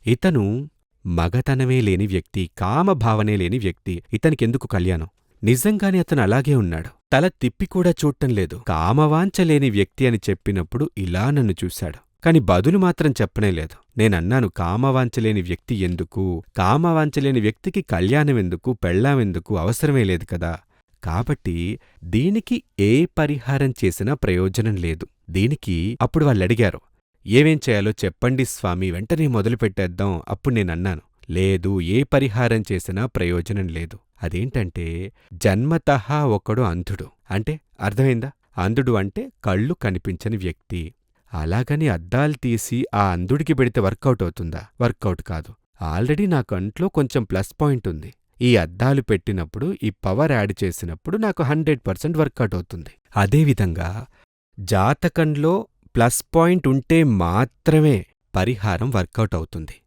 ఇతను మగతనమే లేని వ్యక్తి, కామభావనే లేని వ్యక్తి. ఇతనికెందుకు కళ్యాణం? నిజంగానే అతను అలాగే ఉన్నాడు. తల తిప్పి కూడా చూడటం లేదు. కామవాంఛ లేని వ్యక్తి అని చెప్పినప్పుడు ఇలా నన్ను చూశాడు. కాని బదులు మాత్రం చెప్పనేలేదు. నేనన్నాను, కామవాంఛలేని వ్యక్తి ఎందుకు? కామవాంఛలేని వ్యక్తికి కళ్యాణమెందుకు, పెళ్ళామెందుకు? అవసరమే లేదు కదా. కాబట్టి దీనికి ఏ పరిహారం చేసినా ప్రయోజనం లేదు. దీనికి అప్పుడు వాళ్ళడిగారు, ఏమేం చేయాలో చెప్పండి స్వామీ, వెంటనే మొదలుపెట్టేద్దాం. అప్పుడు నేనన్నాను, లేదు, ఏ పరిహారం చేసినా ప్రయోజనం లేదు. అదేంటంటే, జన్మతః ఒకడు అంధుడు. అంటే అర్థమైందా? అంధుడు అంటే కళ్ళు కనిపించని వ్యక్తి. అలాగని అద్దాలు తీసి ఆ అంధుడికి పెడితే వర్కౌట్ అవుతుందా? వర్కౌట్ కాదు. ఆల్రెడీ నా కంట్లో కొంచెం ప్లస్ పాయింట్ ఉంది. ఈ అద్దాలు పెట్టినప్పుడు, ఈ పవర్ యాడ్ చేసినప్పుడు నాకు 100% వర్కౌట్ అవుతుంది. అదేవిధంగా జాతకంలో ప్లస్ పాయింట్ ఉంటే మాత్రమే పరిహారం వర్కౌట్ అవుతుంది.